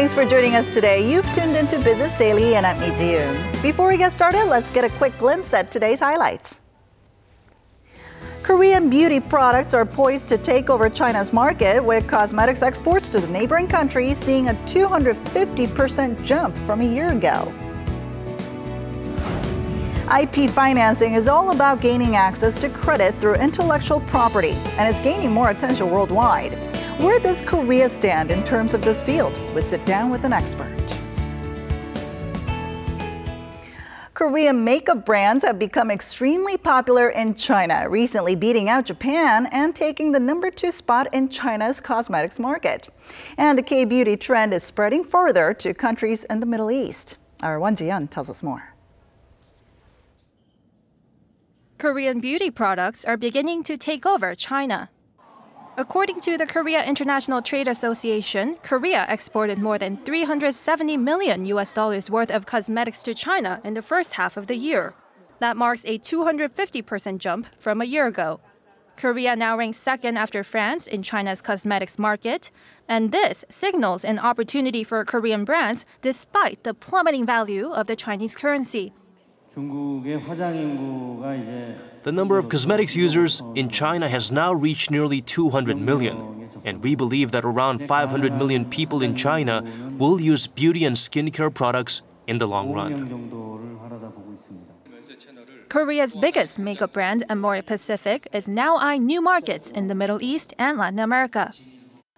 Thanks for joining us today. You've tuned into Business Daily and I'm Lee Ji-yoon. Before we get started, let's get a quick glimpse at today's highlights. Korean beauty products are poised to take over China's market, with cosmetics exports to the neighboring countries seeing a 250% jump from a year ago. IP financing is all about gaining access to credit through intellectual property, and it's gaining more attention worldwide. Where does Korea stand in terms of this field? We'll sit down with an expert. Korean makeup brands have become extremely popular in China, recently beating out Japan and taking the #2 spot in China's cosmetics market. And the K-beauty trend is spreading further to countries in the Middle East. Our Won Ji-yeon tells us more. Korean beauty products are beginning to take over China. According to the Korea International Trade Association, Korea exported more than $370 million worth of cosmetics to China in the first half of the year. That marks a 250% jump from a year ago. Korea now ranks second after France in China's cosmetics market, and this signals an opportunity for Korean brands despite the plummeting value of the Chinese currency. The number of cosmetics users in China has now reached nearly 200 million, and we believe that around 500 million people in China will use beauty and skincare products in the long run. Korea's biggest makeup brand, Amoy Pacific, is now eyeing new markets in the Middle East and Latin America.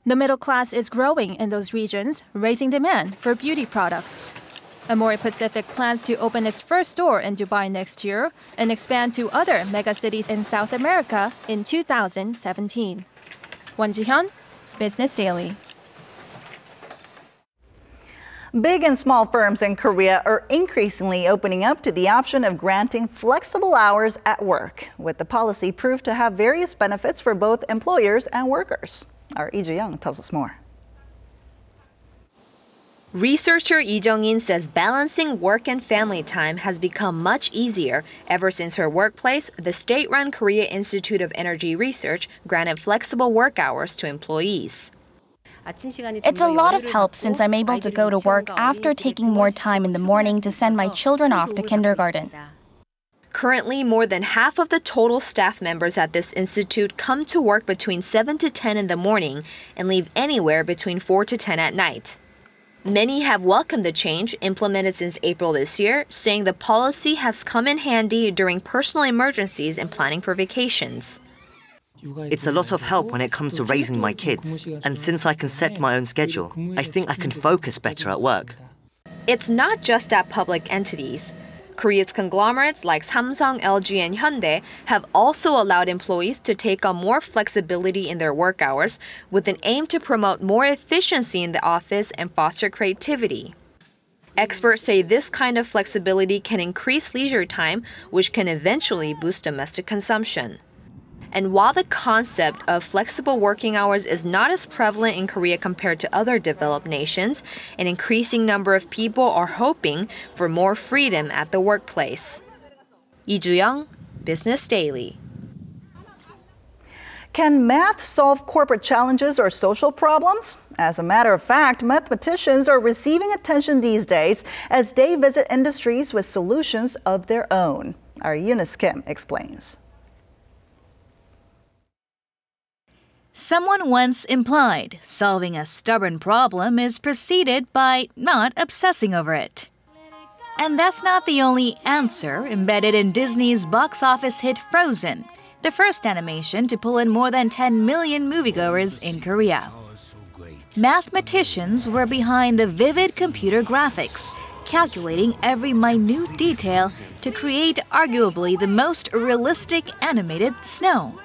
The middle class is growing in those regions, raising demand for beauty products. Amoy Pacific plans to open its first store in Dubai next year and expand to other megacities in South America in 2017. Won Ji-hyun, Business Daily. Big and small firms in Korea are increasingly opening up to the option of granting flexible hours at work, with the policy proved to have various benefits for both employers and workers. Our Lee Ji-young tells us more. Researcher Lee Jung-in says balancing work and family time has become much easier ever since her workplace, the state-run Korea Institute of Energy Research, granted flexible work hours to employees. It's a lot of help since I'm able to go to work after taking more time in the morning to send my children off to kindergarten. Currently, more than half of the total staff members at this institute come to work between 7 to 10 in the morning and leave anywhere between 4 to 10 at night. Many have welcomed the change, implemented since April this year, saying the policy has come in handy during personal emergencies and planning for vacations. It's a lot of help when it comes to raising my kids, and since I can set my own schedule, I think I can focus better at work. It's not just at public entities. Korea's conglomerates like Samsung, LG, and Hyundai have also allowed employees to take on more flexibility in their work hours, with an aim to promote more efficiency in the office and foster creativity. Experts say this kind of flexibility can increase leisure time, which can eventually boost domestic consumption. And while the concept of flexible working hours is not as prevalent in Korea compared to other developed nations, an increasing number of people are hoping for more freedom at the workplace. Lee Ju-young, Business Daily. Can math solve corporate challenges or social problems? As a matter of fact, mathematicians are receiving attention these days as they visit industries with solutions of their own. Our Eunice Kim explains. Someone once implied solving a stubborn problem is preceded by not obsessing over it. And that's not the only answer embedded in Disney's box office hit Frozen, the first animation to pull in more than 10 million moviegoers in Korea. Mathematicians were behind the vivid computer graphics, calculating every minute detail to create arguably the most realistic animated snow.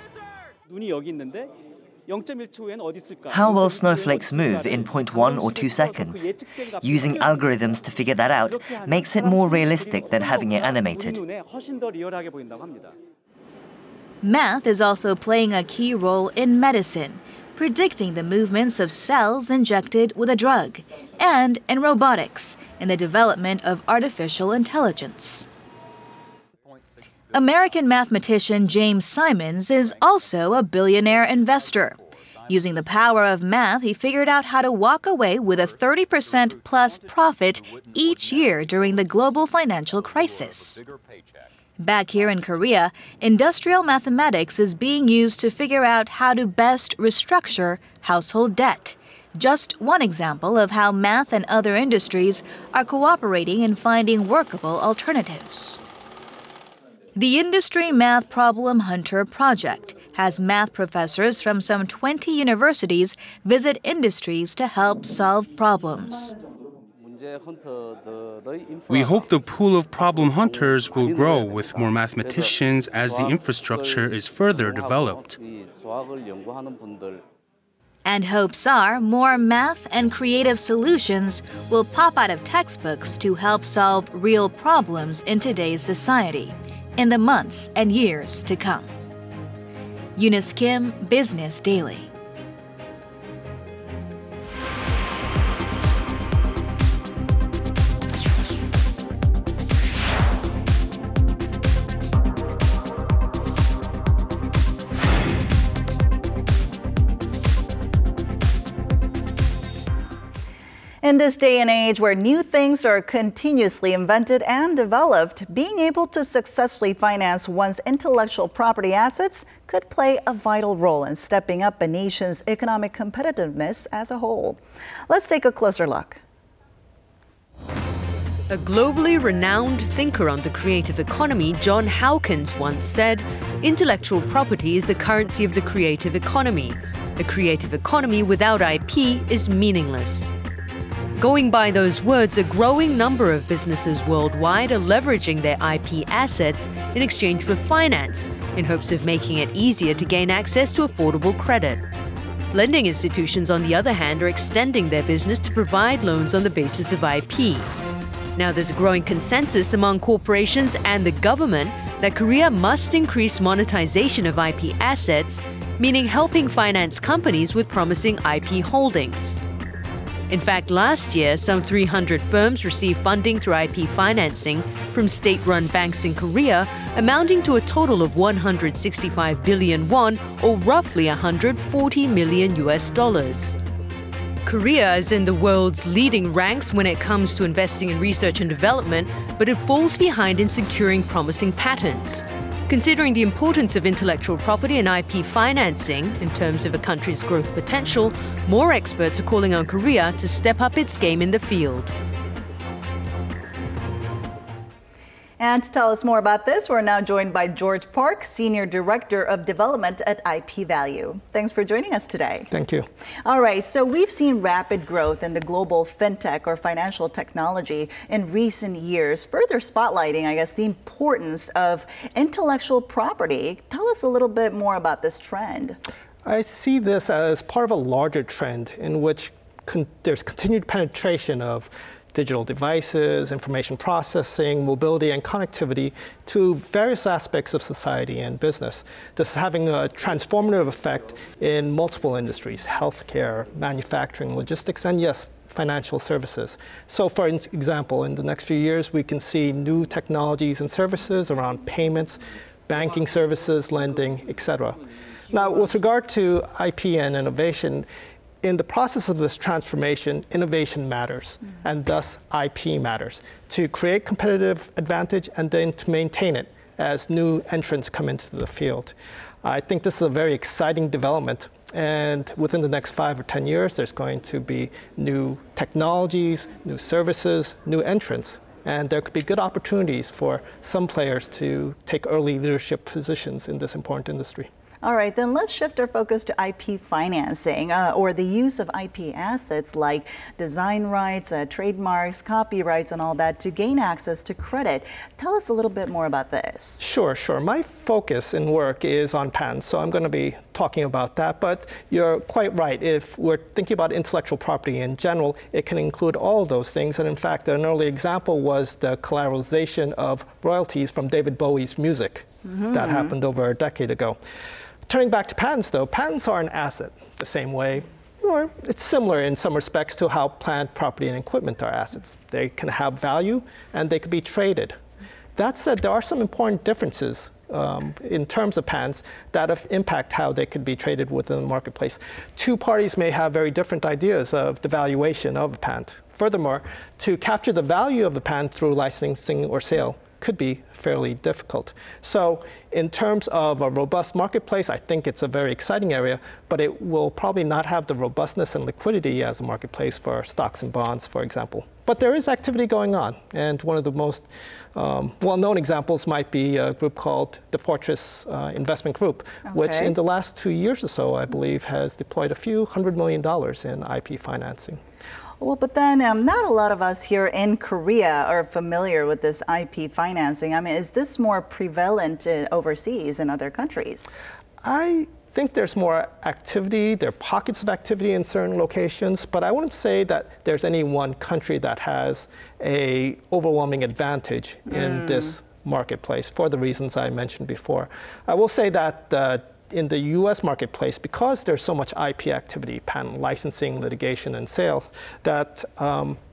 How will snowflakes move in 0.1 or 2 seconds? Using algorithms to figure that out makes it more realistic than having it animated. Math is also playing a key role in medicine, predicting the movements of cells injected with a drug, and in robotics, in the development of artificial intelligence. American mathematician James Simons is also a billionaire investor. Using the power of math, he figured out how to walk away with a 30% plus profit each year during the global financial crisis. Back here in Korea, industrial mathematics is being used to figure out how to best restructure household debt. Just one example of how math and other industries are cooperating in finding workable alternatives. The Industry Math Problem Hunter project has math professors from some 20 universities visit industries to help solve problems. We hope the pool of problem hunters will grow with more mathematicians as the infrastructure is further developed. And hopes are more math and creative solutions will pop out of textbooks to help solve real problems in today's society in the months and years to come. Eunice Kim, Business Daily. In this day and age where new things are continuously invented and developed, being able to successfully finance one's intellectual property assets could play a vital role in stepping up a nation's economic competitiveness as a whole. Let's take a closer look. A globally renowned thinker on the creative economy, John Hawkins, once said, "Intellectual property is the currency of the creative economy. A creative economy without IP is meaningless." Going by those words, a growing number of businesses worldwide are leveraging their IP assets in exchange for finance, in hopes of making it easier to gain access to affordable credit. Lending institutions, on the other hand, are extending their business to provide loans on the basis of IP. Now, there's a growing consensus among corporations and the government that Korea must increase monetization of IP assets, meaning helping finance companies with promising IP holdings. In fact, last year, some 300 firms received funding through IP financing from state-run banks in Korea, amounting to a total of 165 billion won, or roughly 140 million US dollars. Korea is in the world's leading ranks when it comes to investing in research and development, but it falls behind in securing promising patents. Considering the importance of intellectual property and IP financing in terms of a country's growth potential, more experts are calling on Korea to step up its game in the field. And to tell us more about this, we're now joined by George Park, Senior Director of Development at IP Value. Thanks for joining us today. Thank you. All right, so we've seen rapid growth in the global fintech or financial technology in recent years, further spotlighting, I guess, the importance of intellectual property. Tell us a little bit more about this trend. I see this as part of a larger trend in which there's continued penetration of digital devices, information processing, mobility, and connectivity to various aspects of society and business. This is having a transformative effect in multiple industries: healthcare, manufacturing, logistics, and yes, financial services. So for example, in the next few years, we can see new technologies and services around payments, banking services, lending, etc. Now, with regard to IP and innovation, in the process of this transformation, innovation matters, and thus IP matters, to create competitive advantage and then to maintain it as new entrants come into the field. I think this is a very exciting development, and within the next 5 or 10 years, there's going to be new technologies, new services, new entrants, and there could be good opportunities for some players to take early leadership positions in this important industry. All right, then let's shift our focus to IP financing, or the use of IP assets like design rights, trademarks, copyrights, and all that to gain access to credit. Tell us a little bit more about this. Sure. My focus in work is on patents, so I'm going to be talking about that. But you're quite right. If we're thinking about intellectual property in general, it can include all of those things. And in fact, an early example was the collateralization of royalties from David Bowie's music. That happened over a decade ago. Turning back to patents, though, patents are an asset the same way, or it's similar in some respects to how plant, property, and equipment are assets. They can have value, and they can be traded. That said, there are some important differences in terms of patents that impact how they could be traded within the marketplace. Two parties may have very different ideas of the valuation of a patent. Furthermore, to capture the value of the patent through licensing or sale could be fairly difficult. So in terms of a robust marketplace, I think it's a very exciting area, but it will probably not have the robustness and liquidity as a marketplace for stocks and bonds, for example. But there is activity going on, and one of the most well-known examples might be a group called the Fortress Investment Group, which in the last 2 years or so, I believe, has deployed a few $100 million in IP financing. Well, but then not a lot of us here in Korea are familiar with this IP financing. I mean, is this more prevalent overseas in other countries? I think there's more activity. There are pockets of activity in certain locations, but I wouldn't say that there's any one country that has an overwhelming advantage in this marketplace for the reasons I mentioned before. I will say that in the U.S. marketplace, because there's so much IP activity, patent licensing, litigation, and sales, that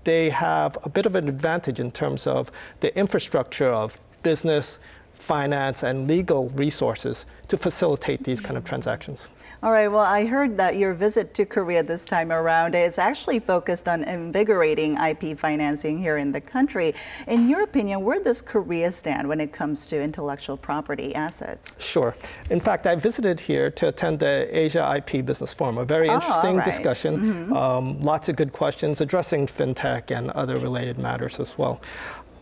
they have a bit of an advantage in terms of the infrastructure of business, finance, and legal resources to facilitate these kind of transactions. All right, well, I heard that your visit to Korea this time around, it's actually focused on invigorating IP financing here in the country. In your opinion, where does Korea stand when it comes to intellectual property assets? Sure. In fact, I visited here to attend the Asia IP Business Forum, a very interesting discussion. Lots of good questions addressing fintech and other related matters as well.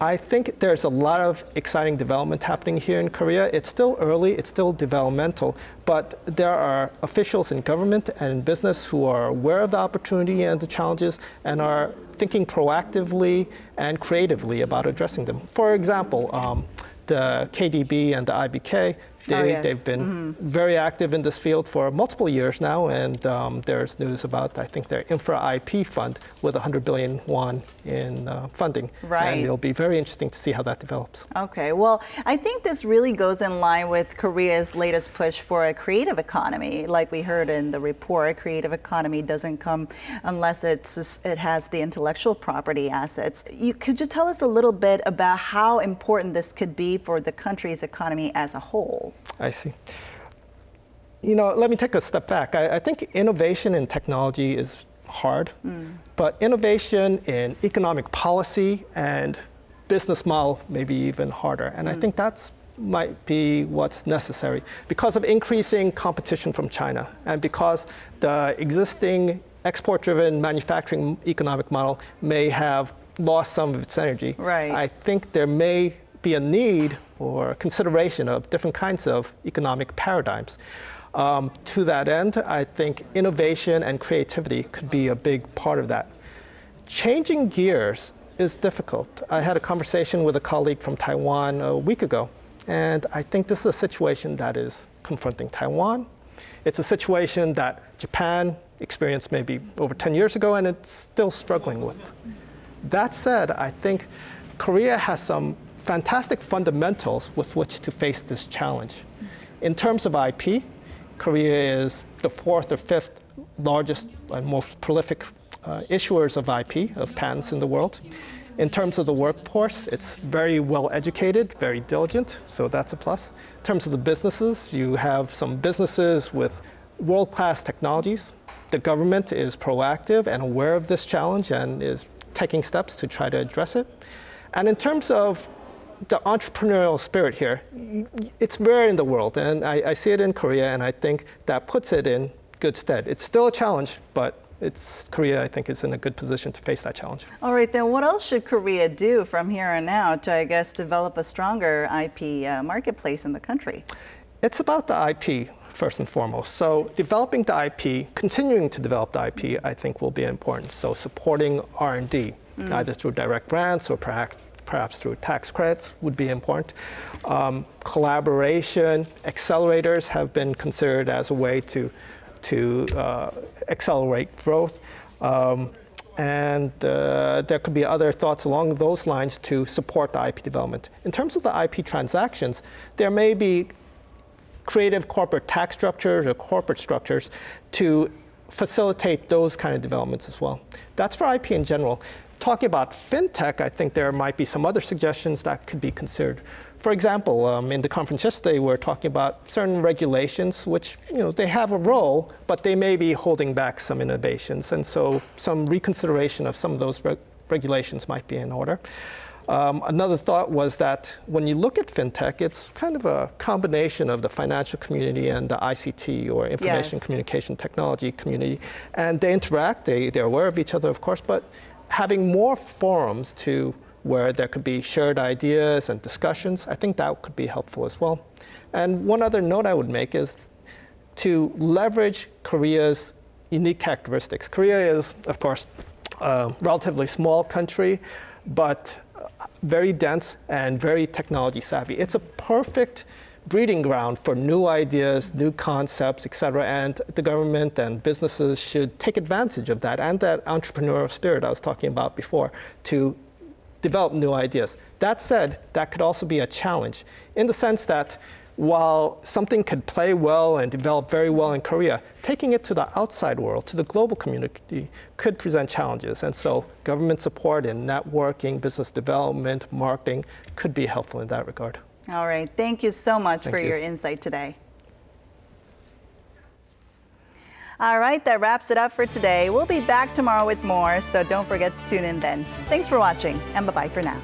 I think there's a lot of exciting development happening here in Korea. It's still early, it's still developmental, but there are officials in government and in business who are aware of the opportunity and the challenges and are thinking proactively and creatively about addressing them. For example, the KDB and the IBK, they've been very active in this field for multiple years now, and there's news about, I think, their Infra IP fund with 100 billion won in funding. And it'll be very interesting to see how that develops. Okay, well, I think this really goes in line with Korea's latest push for a creative economy. Like we heard in the report, creative economy doesn't come unless it has the intellectual property assets. Could you tell us a little bit about how important this could be for the country's economy as a whole? I see. You know, let me take a step back. I think innovation in technology is hard, but innovation in economic policy and business model may be even harder. And I think that's might be what's necessary because of increasing competition from China and because the existing export-driven manufacturing economic model may have lost some of its energy. I think there may be a need or consideration of different kinds of economic paradigms. To that end, I think innovation and creativity could be a big part of that. Changing gears is difficult. I had a conversation with a colleague from Taiwan a week ago, and I think this is a situation that is confronting Taiwan. It's a situation that Japan experienced maybe over 10 years ago, and it's still struggling with. That said, I think Korea has some fantastic fundamentals with which to face this challenge. In terms of IP, Korea is the 4th or 5th largest and most prolific issuers of IP, of patents in the world. In terms of the workforce, it's very well educated, very diligent, so that's a plus. In terms of the businesses, you have some businesses with world-class technologies. The government is proactive and aware of this challenge and is taking steps to try to address it. And in terms of the entrepreneurial spirit here, it's rare in the world, and I see it in Korea, and I think that puts it in good stead. It's still a challenge, but Korea, I think, is in a good position to face that challenge. All right, then what else should Korea do from here on out to, I guess, develop a stronger IP marketplace in the country? It's about the IP, first and foremost. So developing the IP, continuing to develop the IP, I think will be important. So supporting R&D, either through direct grants or perhaps through tax credits would be important. Collaboration, accelerators have been considered as a way to accelerate growth. And there could be other thoughts along those lines to support the IP development. In terms of the IP transactions, there may be creative corporate tax structures or corporate structures to facilitate those kind of developments as well. That's for IP in general. Talking about fintech, I think there might be some other suggestions that could be considered. For example, in the conference yesterday, we're talking about certain regulations, which they have a role, but they may be holding back some innovations, and so some reconsideration of some of those regulations might be in order. Another thought was that when you look at fintech, it's kind of a combination of the financial community and the ICT, or information communication technology community, and they interact. They're aware of each other, of course, but having more forums where there could be shared ideas and discussions, I think that could be helpful as well. And one other note I would make is to leverage Korea's unique characteristics. Korea is, of course, a relatively small country, but very dense and very technology savvy. It's a perfect breeding ground for new ideas, new concepts, et cetera, and the government and businesses should take advantage of that and that entrepreneurial spirit I was talking about before to develop new ideas. That said, that could also be a challenge in the sense that while something could play well and develop very well in Korea, taking it to the outside world, to the global community, could present challenges. And so government support in networking, business development, marketing could be helpful in that regard. All right. Thank you so much for your insight today. All right, that wraps it up for today. We'll be back tomorrow with more, so don't forget to tune in then. Thanks for watching, and bye-bye for now.